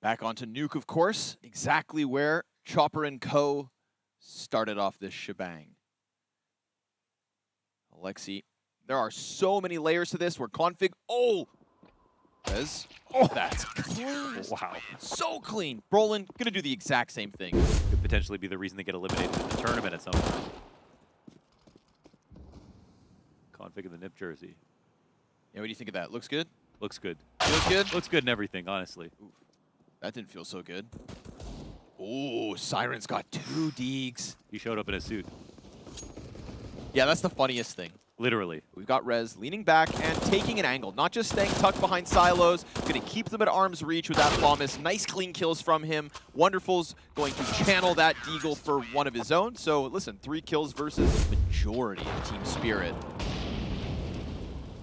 Back onto Nuke, of course, exactly where Chopper and Co. started off this shebang. Alexi, there are so many layers to this where config, FaZe, that's clean. Wow. So clean. Brolin, gonna do the exact same thing. Could potentially be the reason they get eliminated in the tournament at some point. Config in the nip jersey. Yeah, what do you think of that? Looks good? Looks good. Feels good? Looks good in everything, honestly. Oof. That didn't feel so good. Oh, Siren's got 2 Deegs. He showed up in a suit. Yeah, that's the funniest thing. Literally. We've got Rez leaning back and taking an angle, not just staying tucked behind silos, gonna keep them at arm's reach with that promise. Nice clean kills from him. Wonderful's going to channel that Deagle for one of his own. So listen, 3 kills versus majority of Team Spirit.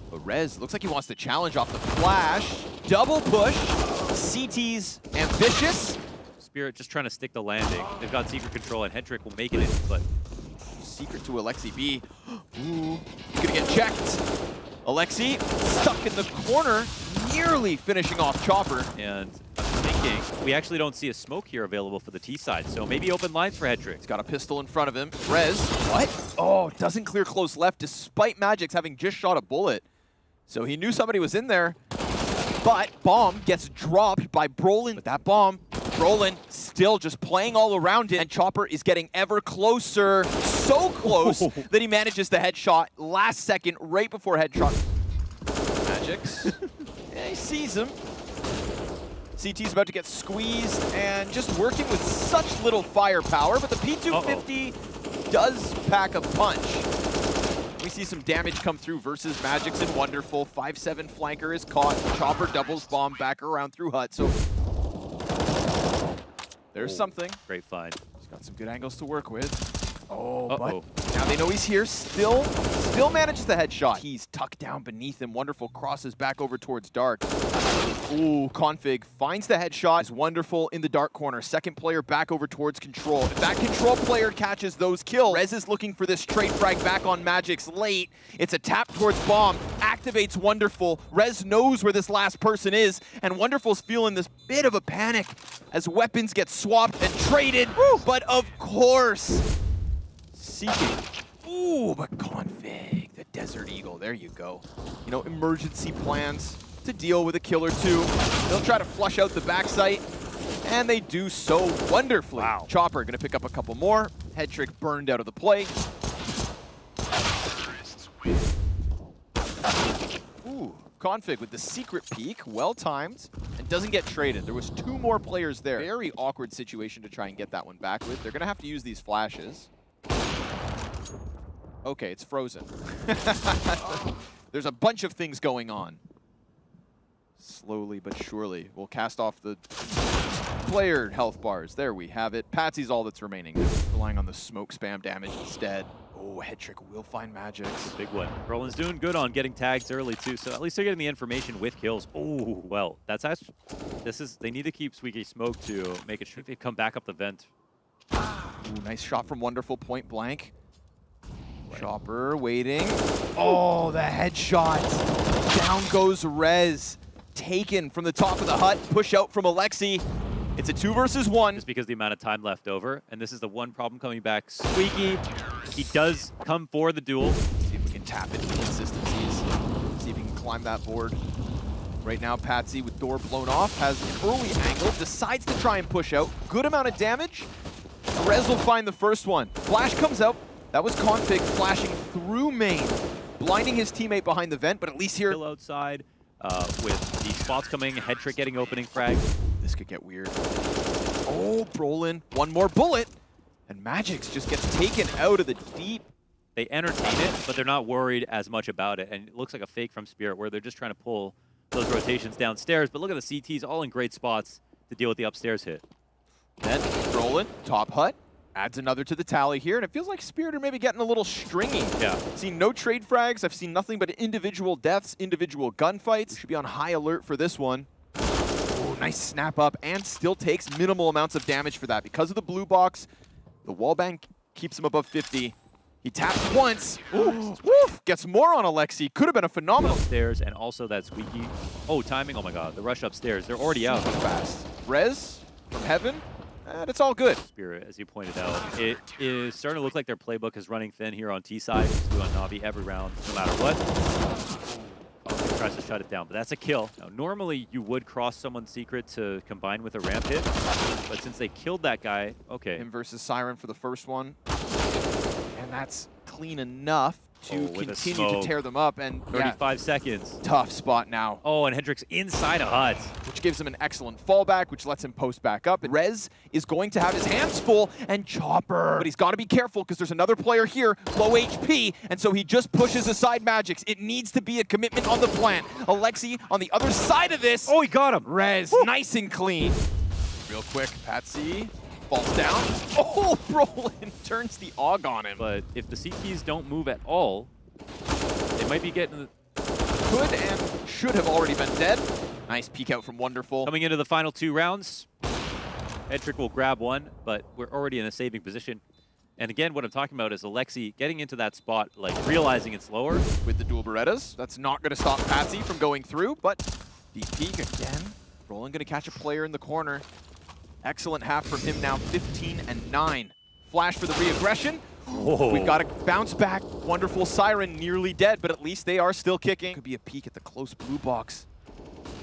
But Rez looks like he wants to challenge off the flash. Double push. CT's ambitious. Spirit just trying to stick the landing. They've got secret control and Hetrick will make it, but Secret to Alexi B. Ooh, he's gonna get checked. Alexi stuck in the corner, nearly finishing off Chopper. And I'm thinking we actually don't see a smoke here available for the T side, so maybe open lines for Hetrick. He's got a pistol in front of him. Rez, what? Oh, doesn't clear close left despite Magix having just shot a bullet. So he knew somebody was in there, but bomb gets dropped by Brolin. With that bomb, Brolin still just playing all around it, and Chopper is getting ever closer. So close that he manages the headshot last second, right before headshot. Magix, yeah, he sees him. CT's about to get squeezed and just working with such little firepower, but the P250 does pack a punch. We see some damage come through versus Magix and Wonderful. 5-7 flanker is caught. Chopper doubles bomb back around through hut. So there's something. Great find. He's got some good angles to work with. Oh, Uh-oh. but now they know he's here. Still manages the headshot. He's tucked down beneath him. Wonderful crosses back over towards Dark. Ooh, Config finds the headshot. Is Wonderful in the Dark corner. Second player back over towards Control. If that Control player catches those kills, Rez is looking for this trade frag back on Magix late. It's a tap towards Bomb. Activates Wonderful. Rez knows where this last person is, and Wonderful's feeling this bit of a panic as weapons get swapped and traded. Woo! But of course, Seeking. Ooh, but Config, the Desert Eagle, there you go. You know, emergency plans to deal with a kill or two. They'll try to flush out the backside, and they do so wonderfully. Wow. Chopper gonna pick up a couple more. Headtrick burned out of the play. Ooh, Config with the secret peek, well-timed, and doesn't get traded. There was 2 more players there. Very awkward situation to try and get that one back with. They're gonna have to use these flashes. Okay, it's frozen. There's a bunch of things going on. Slowly but surely, we'll cast off the player health bars. There we have it. Patsy's all that's remaining. Relying on the smoke spam damage instead. Oh, Hetrick will find Magix. Big one. Brolin's doing good on getting tags early too, so at least they're getting the information with kills. Oh, well, that's actually, they need to keep Squeaky Smoke to make it sure they come back up the vent. Ooh, nice shot from Wonderful, point blank. Chopper waiting. Oh, the headshot. Down goes Rez. Taken from the top of the hut. Push out from Alexi. It's a 2 versus 1. Just because of the amount of time left over, and this is the one problem coming back. Squeaky, he does come for the duel. See if we can tap into the consistencies. See if he can climb that board. Right now, Patsy with door blown off has an early angle. Decides to try and push out. Good amount of damage. Rez will find the first one. Flash comes out. That was Config flashing through main, blinding his teammate behind the vent, but at least here... Still outside with the spots coming, Hetrick getting opening frag. This could get weird. Oh, Brolin, one more bullet, and Magix just gets taken out of the deep. They entertain it, but they're not worried as much about it, and it looks like a fake from Spirit where they're just trying to pull those rotations downstairs, but look at the CTs all in great spots to deal with the upstairs hit. Then Brolin, top hut, adds another to the tally here, and it feels like Spirit are maybe getting a little stringy. Yeah. I've seen no trade frags. I've seen nothing but individual deaths, individual gunfights. We should be on high alert for this one. Oh, nice snap up, and still takes minimal amounts of damage for that. Because of the blue box, the wallbang keeps him above 50. He taps once. Ooh, woof, gets more on Alexi. Could have been a phenomenal. Upstairs, and also that Squeaky. Oh, timing. Oh my god, the rush upstairs. They're already out. Fast. Rez from heaven, and it's all good. Spirit, as you pointed out, it is starting to look like their playbook is running thin here on T side. Just do on Navi every round, no matter what. OpTic tries to shut it down, but that's a kill. Now, normally you would cross someone's secret to combine with a ramp hit, but since they killed that guy, okay. Him versus Siren for the first one, and that's clean enough to continue to tear them up. And 35 seconds. Tough spot now. Oh, and Hendrix inside a hut. Which gives him an excellent fallback, which lets him post back up. And Rez is going to have his hands full, and Chopper. But he's got to be careful because there's another player here, low HP, and so he just pushes aside Magix. It needs to be a commitment on the plant. Alexi on the other side of this. Oh, he got him. Rez, nice and clean. Real quick, Patsy falls down. Oh, Brolin turns the AUG on him. But if the CTs don't move at all, they might be getting... Could and should have already been dead. Nice peek out from Wonderful. Coming into the final 2 rounds, Hedrick will grab one, but we're already in a saving position. And again, what I'm talking about is Alexi getting into that spot, like realizing it's lower. With the dual Berettas, that's not going to stop Patsy from going through, but deep peek again. Brolin going to catch a player in the corner. Excellent half from him now, 15 and 9. Flash for the re-aggression. Whoa. We've got a bounce back. Wonderful Siren nearly dead, but at least they are still kicking. Could be a peek at the close blue box.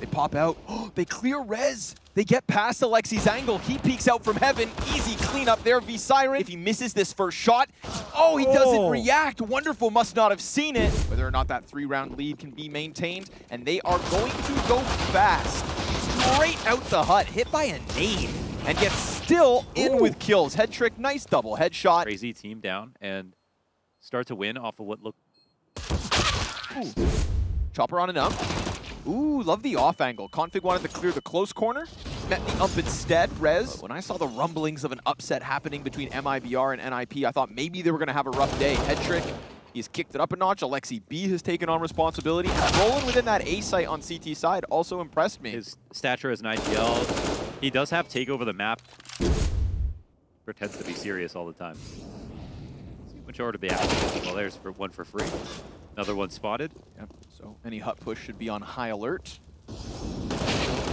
They pop out. They clear Rez. They get past Alexi's angle. He peeks out from heaven. Easy cleanup there, Siren. If he misses this first shot, he doesn't react. Wonderful must not have seen it. Whether or not that 3-round lead can be maintained, and they are going to go fast. Straight out the hut, hit by a nade, and gets still in with kills. Head trick, nice double headshot. Crazy team down and start to win off of what looked... Chopper on an ump. Ooh, love the off angle. Config wanted to clear the close corner. Met the ump instead, Rez. When I saw the rumblings of an upset happening between MIBR and NIP, I thought maybe they were going to have a rough day. Head trick, he's kicked it up a notch. Alexi B has taken on responsibility. Rolling within that A site on CT side also impressed me. His stature as an IPL, he does have take over the map. Pretends to be serious all the time. Majority of the action. Well, there's one for free. Another one spotted. Yep. So any hut push should be on high alert.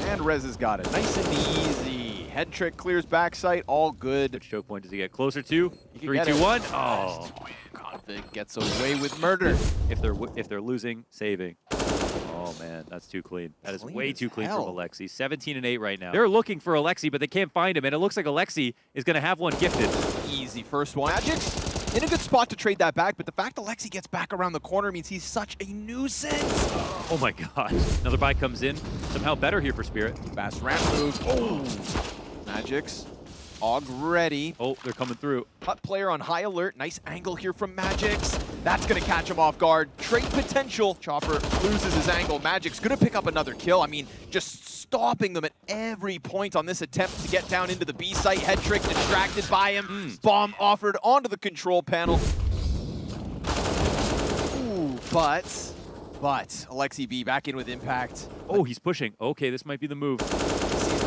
And Rez has got it. Nice and easy. Head trick clears backside. All good. Which choke point does he get closer to? 3, 2, 1. Oh. Config gets away with murder. If they're losing, saving. Oh man, that's too clean. That is way too clean from Alexi. 17 and 8 right now. They're looking for Alexi, but they can't find him, and it looks like Alexi is going to have one gifted. Easy first one. Magix in a good spot to trade that back, but the fact Alexi gets back around the corner means he's such a nuisance. Oh my god. Another buy comes in. Somehow better here for Spirit. Fast ramp move. Oh. Magix. AUG ready. Oh, they're coming through. Hut player on high alert. Nice angle here from Magix. That's going to catch him off guard. Trade potential. Chopper loses his angle. Magix going to pick up another kill. I mean, just stopping them at every point on this attempt to get down into the B site. Head trick distracted by him. Bomb offered onto the control panel. Ooh, but Alexi B back in with impact. Oh, he's pushing. Okay, this might be the move.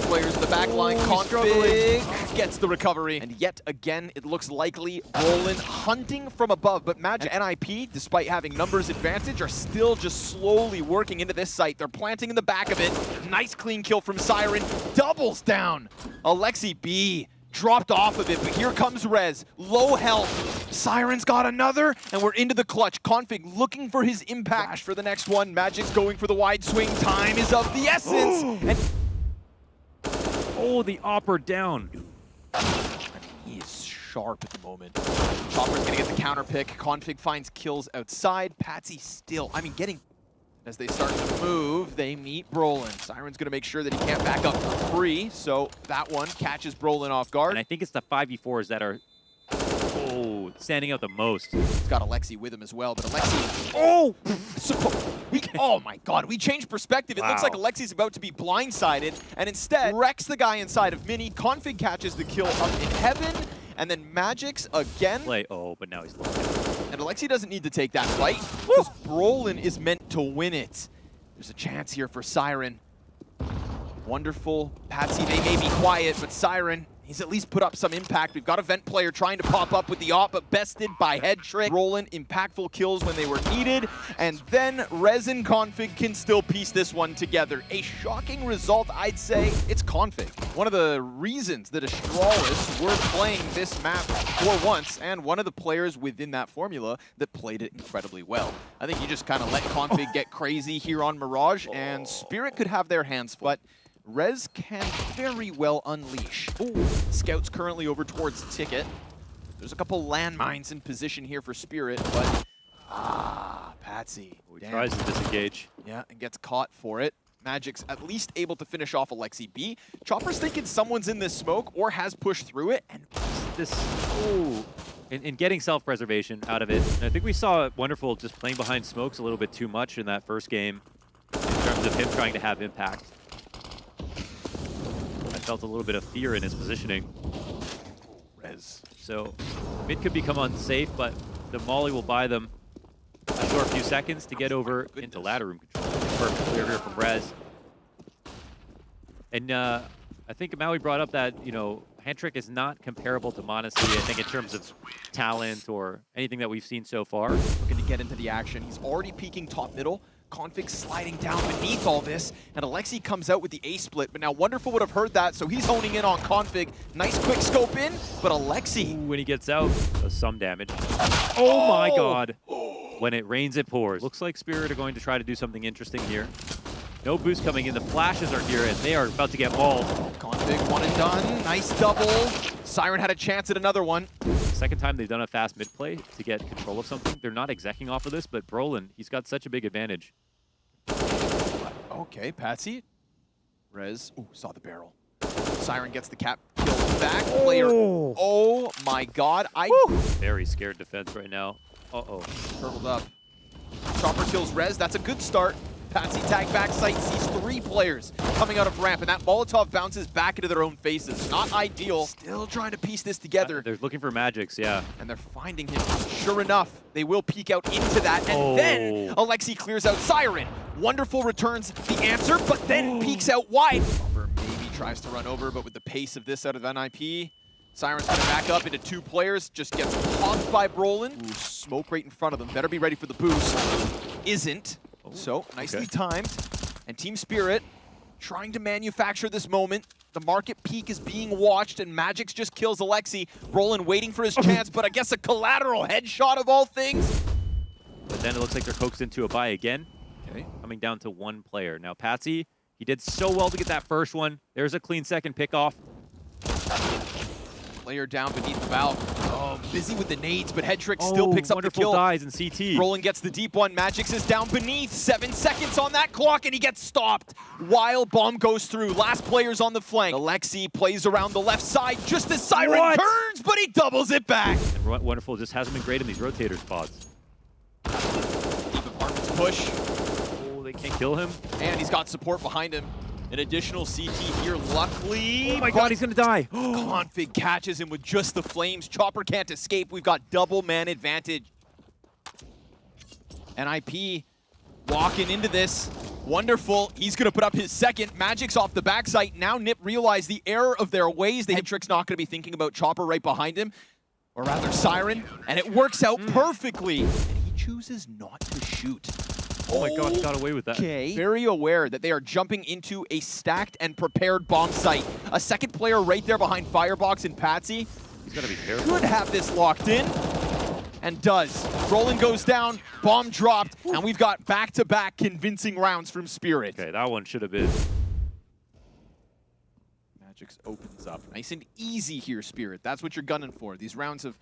Players in the back line. Config gets the recovery. And yet again, it looks likely Brolin hunting from above. But Magic and NIP, despite having numbers advantage, are still just slowly working into this site. They're planting in the back of it. Nice clean kill from Siren. Doubles down. Alexi B dropped off of it, but here comes Rez. Low health. Siren's got another, and we're into the clutch. Config looking for his impact. Flash for the next one. Magic's going for the wide swing. Time is of the essence. And oh, the opper down. He is sharp at the moment. Chopper's gonna get the counter pick. Config finds kills outside. Patsy still, getting, as they start to move, they meet Brolin. Siren's gonna make sure that he can't back up for free, so that one catches Brolin off guard. And I think it's the 5v4s that are, standing out the most. He's got Alexi with him as well, but Alexi, oh my god, we changed perspective. It looks like Alexi's about to be blindsided, and instead wrecks the guy inside of Mini. Config catches the kill up in heaven, and then Magix again. But now he's locked down. And Alexi doesn't need to take that fight, because Brolin is meant to win it. There's a chance here for Siren. Wonderful. Patsy, they may be quiet, but Siren, He's at least put up some impact. We've got a vent player trying to pop up with the op, but bested by head trick. Rolling impactful kills when they were needed. And then Rez and Config can still piece this one together. A shocking result, I'd say. It's Config. One of the reasons that Astralis were playing this map for once, and one of the players within that formula that played it incredibly well. I think you just kind of let Config get crazy here on Mirage, and Spirit could have their hands full. But Rez can very well unleash. Ooh. Scouts currently over towards Ticket. There's a couple landmines in position here for Spirit, but Patsy. He tries to disengage. Yeah, and gets caught for it. Magic's at least able to finish off Alexi B. Chopper's thinking someone's in this smoke or has pushed through it, and this, in getting self-preservation out of it. And I think we saw Wonderful just playing behind smokes a little bit too much in that first game in terms of him trying to have impact. I felt a little bit of fear in his positioning. Rez. So mid could become unsafe, but the molly will buy them a short few seconds to get over into ladder room control. Perfect clear here from Rez. And I think Maui brought up that, you know, hand trick is not comparable to Modesty, I think, in terms of talent or anything that we've seen so far. Looking to get into the action. He's already peeking top middle. Config sliding down beneath all this, and Alexi comes out with the A split, but now Wonderful would have heard that, so he's honing in on Config. Nice quick scope in, but Alexi... Ooh, when he gets out, does some damage. Oh my god! When it rains, it pours. Looks like Spirit are going to try to do something interesting here. No boost coming in, the flashes are here, and they are about to get mauled. Config, one and done, nice double. Siren had a chance at another one. Second time they've done a fast mid play to get control of something. They're not execing off of this, but Brolin, he's got such a big advantage. Okay, Patsy. Rez, ooh, saw the barrel. Siren gets the cap kill back. Player, oh my god. Very scared defense right now. Uh-oh. Turtled up. Chopper kills Rez, that's a good start. Patsy tag back site, sees 3 players coming out of ramp, and that Molotov bounces back into their own faces. Not ideal. Still trying to piece this together. They're looking for Magics, yeah. And they're finding him. Sure enough, they will peek out into that, and then Alexi clears out Siren. Wonderful returns the answer, but then peeks out wide. Chopper maybe tries to run over, but with the pace of this out of NIP, Siren's gonna back up into 2 players, just gets popped by Brolin. Ooh, smoke right in front of them. Better be ready for the boost. Isn't. So, nicely timed. And Team Spirit trying to manufacture this moment. The market peak is being watched, and Magix just kills Alexi. Brolin waiting for his chance, but I guess a collateral headshot of all things. But then it looks like they're coaxed into a buy again. Okay. Coming down to 1 player. Now, Patsy, he did so well to get that first one. There's a clean second pickoff. Player down beneath the valve. Oh, busy with the nades, but Headtrick still picks up the kill. Dies in CT. Brolin gets the deep one. Magix is down beneath. 7 seconds on that clock, and he gets stopped. While bomb goes through. Last player's on the flank. Alexi plays around the left side just as Siren turns, but he doubles it back. And Wonderful just hasn't been great in these rotator spots. Deep apartments push. Oh, they can't kill him. And he's got support behind him. An additional CT here, luckily. Oh my god, he's gonna die. Config catches him with just the flames. Chopper can't escape. We've got double man advantage. NIP walking into this. Wonderful. He's gonna put up his second. Magic's off the backside. Now Nip realize the error of their ways. The Headtrick's not gonna be thinking about Chopper right behind him. Or rather Siren. And it works out perfectly. And he chooses not to shoot. Oh my god, he got away with that. Okay. Very aware that they are jumping into a stacked and prepared bomb site. A second player right there behind Firebox and Patsy. He's gotta be careful. Could have this locked in. And does. Roland goes down, bomb dropped, and we've got back-to-back convincing rounds from Spirit. Okay, that one should have been. Magix opens up. Nice and easy here, Spirit. That's what you're gunning for. These rounds have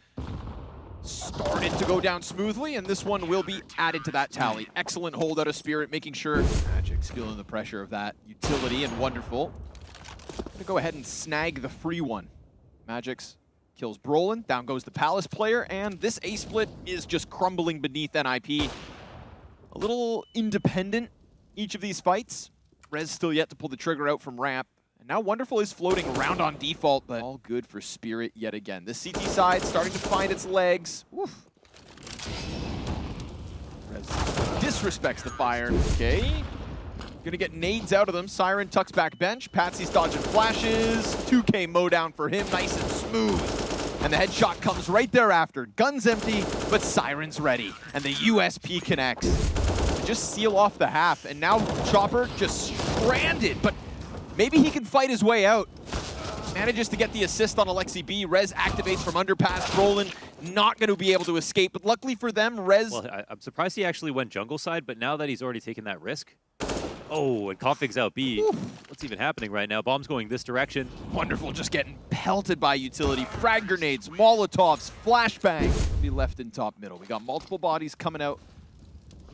started to go down smoothly, and this one will be added to that tally. Excellent hold out of Spirit, making sure Magic's feeling the pressure of that utility, and Wonderful. Gonna go ahead and snag the free one. Magix kills Brolin, down goes the Palace player, and this A-split is just crumbling beneath NIP. A little independent, each of these fights. Rez still yet to pull the trigger out from ramp. And now Wonderful is floating around on default, but all good for Spirit yet again. The CT side starting to find its legs. Oof. Rez disrespects the fire. Okay. Gonna get nades out of them. Siren tucks back bench. Patsy's dodging flashes. 2K mowdown for him, nice and smooth. And the headshot comes right thereafter. Gun's empty, but Siren's ready. And the USP connects to just seal off the half. And now Chopper just stranded, but maybe he can fight his way out. Manages to get the assist on Alexi B. Rez activates from underpass. Roland not going to be able to escape, but luckily for them, Rez... Well, I'm surprised he actually went jungle side, but now that he's already taken that risk... Oh, and Config's out B. Ooh. What's even happening right now? Bomb's going this direction. Wonderful, just getting pelted by utility. Frag grenades, Molotovs, flashbang. Be left in top middle. We got multiple bodies coming out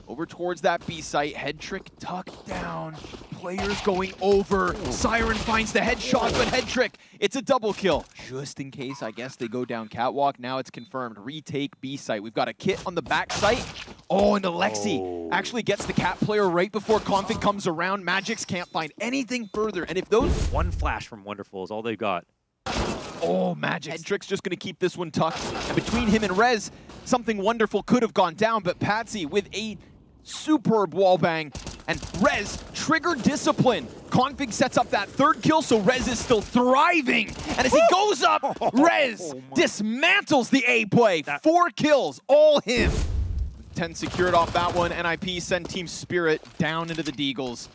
over towards that B site. Head trick tucked down. Players going over. Siren finds the headshot, but head trick, it's a double kill. Just in case, I guess they go down catwalk. Now it's confirmed. Retake B site. We've got a kit on the back site. Oh, and Alexi actually gets the cat player right before Config comes around. Magix can't find anything further. And if those... One flash from Wonderful is all they've got. Oh, Magix. Head trick's just going to keep this one tucked. And between him and Rez, something wonderful could have gone down, but Patsy with a superb wallbang, and Rez triggered discipline. Config sets up that third kill, so Rez is still thriving. And as he goes up, Rez dismantles the A play. 4 kills, all him. 10 secured off that one. NIP send Team Spirit down into the Deagles.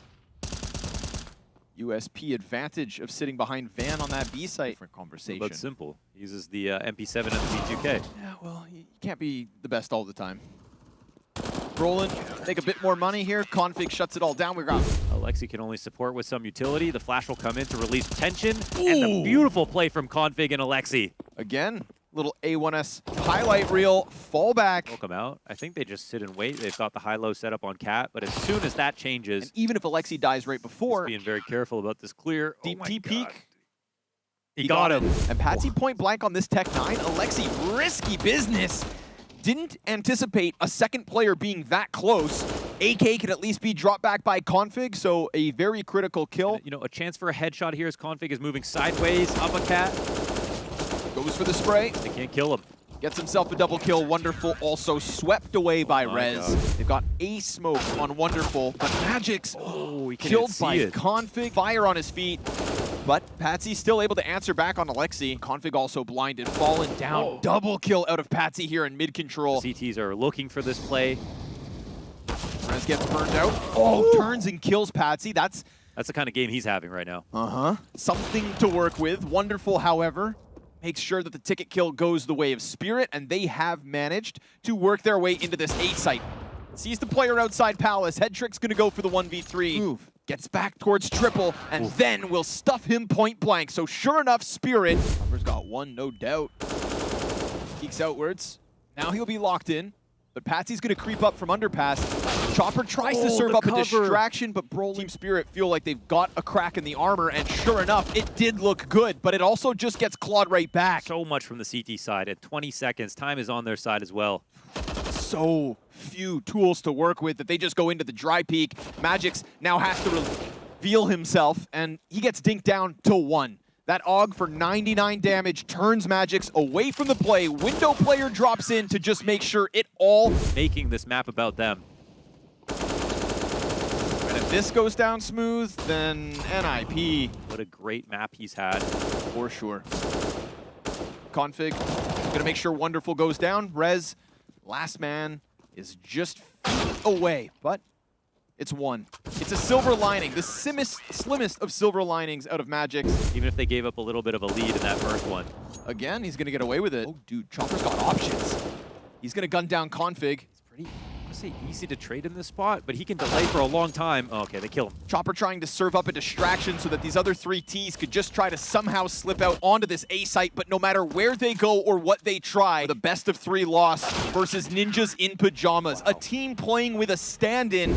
USP advantage of sitting behind Van on that B site. For conversation. But simple. He uses the MP7 and the V2K. Yeah, well, you can't be the best all the time. Roland, make a bit more money here. Config shuts it all down. We're gone. Alexi can only support with some utility. The flash will come in to release tension. Ooh. And the beautiful play from Config and Alexi. Again, little A1S highlight reel, fallback. Welcome out. I think they just sit and wait. They've got the high-low set up on Cat, but as soon as that changes... And even if Alexi dies right before... Being very careful about this clear. Deep T peek. He got him. And Patsy point blank on this Tech 9. Alexi, risky business. Didn't anticipate a second player being that close. AK could at least be dropped back by Config, so a very critical kill. You know, a chance for a headshot here as Config is moving sideways, up a cat. Goes for the spray. They can't kill him. Gets himself a double kill. Wonderful also swept away by Rez. God. They've got a smoke on Wonderful, but Magix killed by Config. Fire on his feet. But Patsy's still able to answer back on Alexi. Config also blinded, fallen down. Whoa. Double kill out of Patsy here in mid-control. The CTs are looking for this play. Rez gets burned out. Oh, turns and kills Patsy. That's the kind of game he's having right now. Something to work with. Wonderful, however, makes sure that the ticket kill goes the way of Spirit, and they have managed to work their way into this A site. Sees the player outside Palace. Head trick's gonna go for the 1v3. Move. Gets back towards triple, and then will stuff him point blank. So sure enough, Spirit. Chopper's got one, no doubt. Peeks outwards. Now he'll be locked in, but Patsy's gonna creep up from underpass. Chopper tries to serve up a distraction, but Team Spirit feel like they've got a crack in the armor, and sure enough, it did look good, but it also just gets clawed right back. So much from the CT side. At 20 seconds, time is on their side as well. So few tools to work with that they just go into the dry peak. Magix now has to reveal himself, and he gets dinked down to 1. That AUG for 99 damage turns Magix away from the play. Window player drops in to just make sure it all... Making this map about them. And if this goes down smooth, then NIP. What a great map he's had. For sure. Config, gonna make sure Wonderful goes down. Rez, last man, is just feet away, but it's 1. It's a silver lining, the slimmest of silver linings out of Magix. Even if they gave up a little bit of a lead in that first one. Again, he's gonna get away with it. Oh, dude, Chopper's got options. He's gonna gun down Config. It's pretty, I would say, easy to trade in this spot, but he can delay for a long time. Oh, okay, they kill him. Chopper trying to serve up a distraction so that these other 3 Ts could just try to somehow slip out onto this A site, but no matter where they go or what they try, the best of 3 loss versus Ninjas in Pyjamas, a team playing with a stand-in.